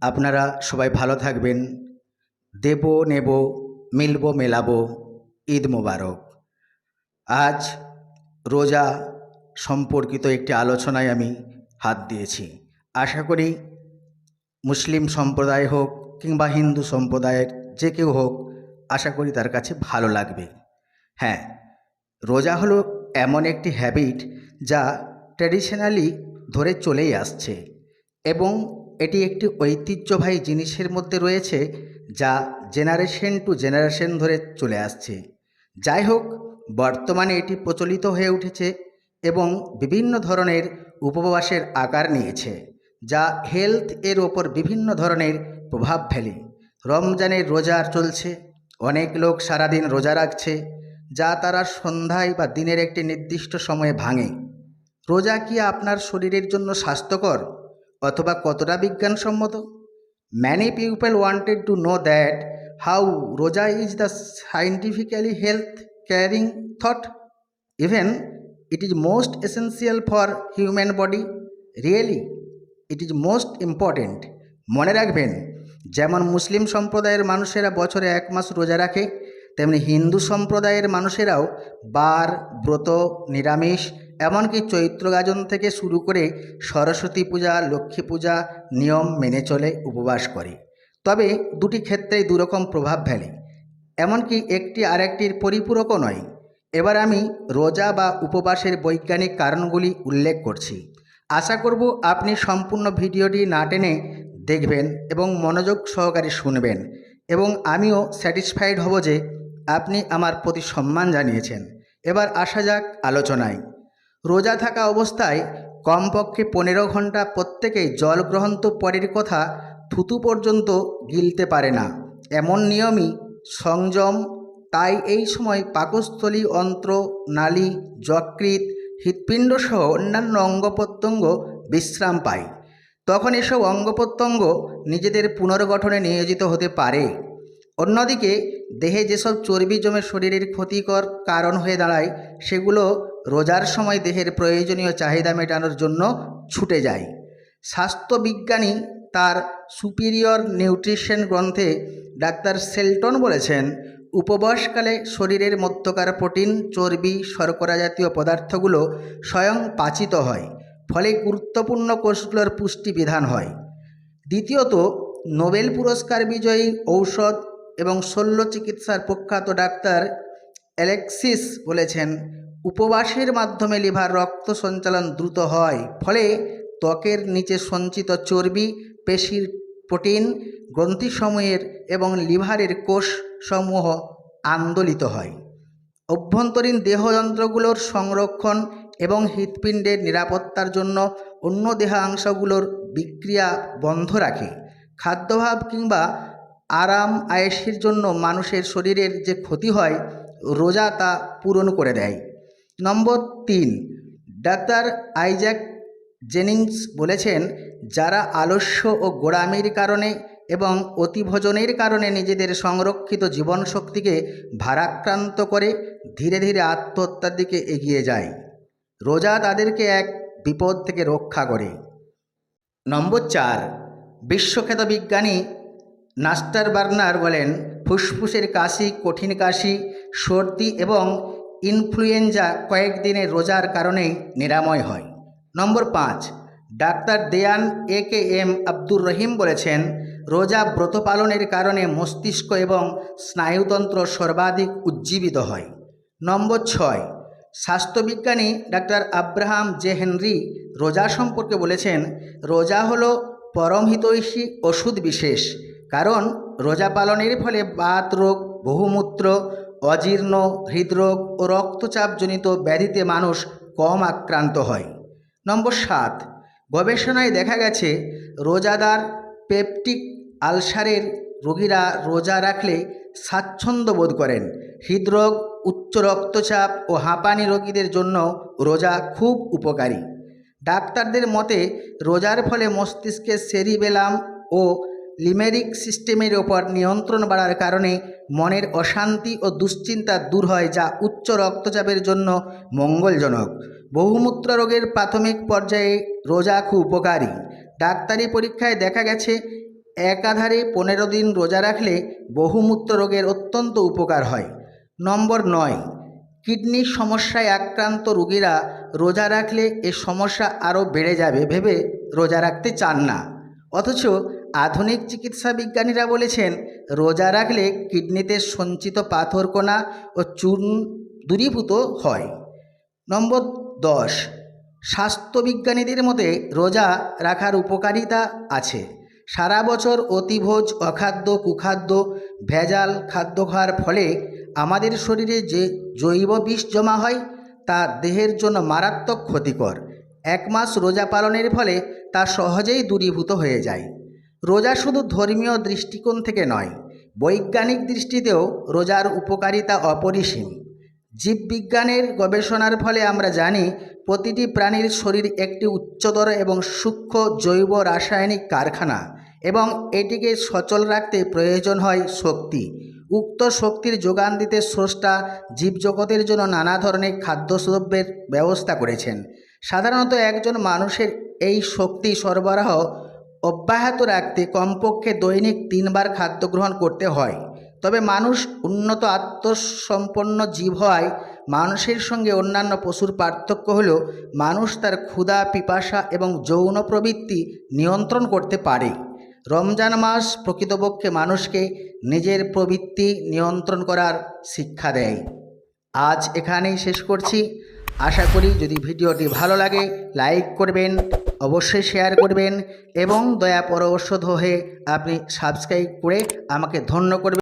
আপনারা সবাই ভালো থাকবেন। দেব নেব, মিলব মেলাবো, ঈদ মোবারক। আজ রোজা সম্পর্কিত একটি আলোচনায় আমি হাত দিয়েছি। আশা করি মুসলিম সম্প্রদায় হোক কিংবা হিন্দু সম্প্রদায়ের যে কেউ হোক, আশা করি তার কাছে ভালো লাগবে। হ্যাঁ, রোজা হলো এমন একটি হ্যাবিট যা ট্র্যাডিশনালি ধরে চলেই আসছে এবং এটি একটি ঐতিহ্যবাহী জিনিসের মধ্যে রয়েছে যা জেনারেশন টু জেনারেশন ধরে চলে আসছে। যাই হোক, বর্তমানে এটি প্রচলিত হয়ে উঠেছে এবং বিভিন্ন ধরনের উপবাসের আকার নিয়েছে, যা হেলথ এর ওপর বিভিন্ন ধরনের প্রভাব ফেলে। রমজানের রোজা চলছে, অনেক লোক সারাদিন রোজা রাখছে, যা তারা সন্ধ্যায় বা দিনের একটি নির্দিষ্ট সময়ে ভাঙে। রোজা কি আপনার শরীরের জন্য স্বাস্থ্যকর অথবা কতটা বিজ্ঞানসম্মত? Many people wanted to know that how roza is the scientifically health caring thought, even it is most essential for human body, really it is most important. মনে রাখবেন, যেমন মুসলিম সম্প্রদায়ের মানুষেরা বছরে 1 মাস রোজা রাখে, তেমনি হিন্দু সম্প্রদায়ের মানুষেরাও বার, ব্রত, নিরামিষ, এমনকি চৈত্র গাজন থেকে শুরু করে সরস্বতী পূজা, লক্ষ্মী পূজা নিয়ম মেনে চলে, উপবাস করে। তবে দুটি ক্ষেত্রেই দুরকম প্রভাব ফেলে, এমনকি একটি আরেকটির পরিপূরকও নয়। এবার আমি রোজা বা উপবাসের বৈজ্ঞানিক কারণগুলি উল্লেখ করছি। আশা করব আপনি সম্পূর্ণ ভিডিওটি না টেনে দেখবেন এবং মনোযোগ সহকারে শুনবেন, এবং আমিও স্যাটিসফাইড হব যে আপনি আমার প্রতি সম্মান জানিয়েছেন। এবার আসা যাক আলোচনায়। রোজা থাকা অবস্থায় কমপক্ষে 15 ঘন্টা প্রত্যেকেই জল গ্রহণ তো পরের কথা, থুতু পর্যন্ত গিলতে পারে না, এমন নিয়মই সংযম। তাই এই সময় পাকস্থলী, অন্ত্র, নালী, যকৃৎ, হৃৎপিণ্ড সহ অন্যান্য অঙ্গ প্রত্যঙ্গ বিশ্রাম পায়। তখন এসব অঙ্গ প্রত্যঙ্গ নিজেদের পুনর্গঠনে নিয়োজিত হতে পারে। অন্যদিকে দেহে যেসব চর্বি জমে শরীরের ক্ষতিকর কারণ হয়ে দাঁড়ায়, সেগুলো রোজার সময় দেহের প্রয়োজনীয় চাহিদা মেটানোর জন্য ছুটে যায়। স্বাস্থ্যবিজ্ঞানী তার সুপিরিয়র নিউট্রিশন গ্রন্থে ডাক্তার শেলটন বলেছেন, উপবাসকালে শরীরের মধ্যকার প্রোটিন, চর্বি, শর্করা জাতীয় পদার্থগুলো স্বয়ং পাচিত হয়, ফলে গুরুত্বপূর্ণ কোষগুলোর পুষ্টি বিধান হয়। দ্বিতীয়ত, নোবেল পুরস্কার বিজয়ী ঔষধ এবং শল্য চিকিৎসার প্রখ্যাত ডাক্তার অ্যালেক্সিস বলেছেন, উপবাসের মাধ্যমে লিভার রক্ত সঞ্চালন দ্রুত হয়, ফলে ত্বকের নিচে সঞ্চিত চর্বি, পেশির প্রোটিন, গ্রন্থিসমূহের এবং লিভারের কোষসমূহ আন্দোলিত হয়। অভ্যন্তরীণ দেহযন্ত্রগুলোর সংরক্ষণ এবং হৃৎপিণ্ডের নিরাপত্তার জন্য অন্য দেহাংশগুলোর বিক্রিয়া বন্ধ রাখে। খাদ্যাভাব কিংবা আরাম আয়েশের জন্য মানুষের শরীরের যে ক্ষতি হয়, রোজা তা পূরণ করে দেয়। নম্বর 3, ডাক্তার আইজ্যাক জেনিংস বলেছেন, যারা আলস্য ও গোঁড়ামির কারণে এবং অতিভোজনের কারণে নিজেদের সংরক্ষিত জীবনশক্তিকে ভারাক্রান্ত করে ধীরে ধীরে আত্মহত্যার দিকে এগিয়ে যায়, রোজা তাদেরকে এক বিপদ থেকে রক্ষা করে। নম্বর 4, বিশ্বখ্যাত বিজ্ঞানী নাস্টার বার্নার বলেন, ফুসফুসের কাশি, কঠিন কাশি, সর্দি এবং ইনফ্লুয়েঞ্জা কয়েকদিনের রোজার কারণেই নিরাময় হয়। নম্বর 5, ডাক্তার দেয়ান AKM আব্দুর রহিম বলেছেন, রোজা ব্রত পালনের কারণে মস্তিষ্ক এবং স্নায়ুতন্ত্র সর্বাধিক উজ্জীবিত হয়। নম্বর 6, স্বাস্থ্যবিজ্ঞানী ডাক্তার আব্রাহাম জে হেনরি রোজা সম্পর্কে বলেছেন, রোজা হলো পরমহিতৈষী ওষুধ বিশেষ, কারণ রোজা পালনের ফলে বাত রোগ, বহুমূত্র, অজীর্ণ, হৃদরোগ ও রক্তচাপজনিত ব্যাধিতে মানুষ কম আক্রান্ত হয়। নম্বর 7, গবেষণায় দেখা গেছে রোজাদার পেপটিক আলসারের রোগীরা রোজা রাখলে স্বাচ্ছন্দ্য বোধ করেন। হৃদরোগ, উচ্চ রক্তচাপ ও হাঁপানি রোগীদের জন্য রোজা খুব উপকারী। ডাক্তারদের মতে রোজার ফলে মস্তিষ্কের সেরিবেলাম ও লিমেরিক সিস্টেমের ওপর নিয়ন্ত্রণ বাড়ার কারণে মনের অশান্তি ও দুশ্চিন্তা দূর হয়, যা উচ্চ রক্তচাপের জন্য মঙ্গলজনক। বহুমূত্র রোগের প্রাথমিক পর্যায়ে রোজা খুব উপকারী। ডাক্তারি পরীক্ষায় দেখা গেছে একাধারে 15 দিন রোজা রাখলে বহুমূত্র রোগের অত্যন্ত উপকার হয়। নম্বর 9, কিডনির সমস্যায় আক্রান্ত রোগীরা রোজা রাখলে এ সমস্যা আরও বেড়ে যাবে ভেবে রোজা রাখতে চান না, অথচ আধুনিক চিকিৎসা বিজ্ঞানীরা বলেছেন রোজা রাখলে কিডনিতে সঞ্চিত পাথরকণা ও চূর্ণ দূরীভূত হয়। নম্বর 10, স্বাস্থ্যবিজ্ঞানীদের মতে রোজা রাখার উপকারিতা আছে। সারা বছর অতিভোজ, অখাদ্য, কুখাদ্য, ভেজাল খাদ্য খাওয়ার ফলে আমাদের শরীরে যে জৈব বিষ জমা হয় তা দেহের জন্য মারাত্মক ক্ষতিকর। 1 মাস রোজা পালনের ফলে তা সহজেই দূরীভূত হয়ে যায়। রোজা শুধু ধর্মীয় দৃষ্টিকোণ থেকে নয়, বৈজ্ঞানিক দৃষ্টিতেও রোজার উপকারিতা অপরিসীম। জীববিজ্ঞানের গবেষণার ফলে আমরা জানি প্রতিটি প্রাণীর শরীর একটি উচ্চতর এবং সূক্ষ্ম জৈব রাসায়নিক কারখানা এবং এটিকে সচল রাখতে প্রয়োজন হয় শক্তি। উক্ত শক্তির যোগান দিতে স্রষ্টা জীবজগতের জন্য নানা ধরনের খাদ্যদ্রব্যের ব্যবস্থা করেছেন। সাধারণত একজন মানুষের এই শক্তি সরবরাহ অব্যাহত রাখতে কমপক্ষে দৈনিক 3 বার খাদ্য গ্রহণ করতে হয়। তবে মানুষ উন্নত আত্মসম্পন্ন জীব হওয়ায় মানুষের সঙ্গে অন্যান্য পশুর পার্থক্য হল মানুষ তার ক্ষুধা, পিপাসা এবং যৌন প্রবৃত্তি নিয়ন্ত্রণ করতে পারে। রমজান মাস প্রকৃতপক্ষে মানুষকে নিজের প্রবৃত্তি নিয়ন্ত্রণ করার শিক্ষা দেয়। আজ এখানেই শেষ করছি। আশা করি যদি ভিডিওটি ভালো লাগে লাইক করবেন, অবশ্যই শেয়ার করবেন এবং দয়া পরবশ হয়ে আপনি সাবস্ক্রাইব করে আমাকে ধন্য করবেন।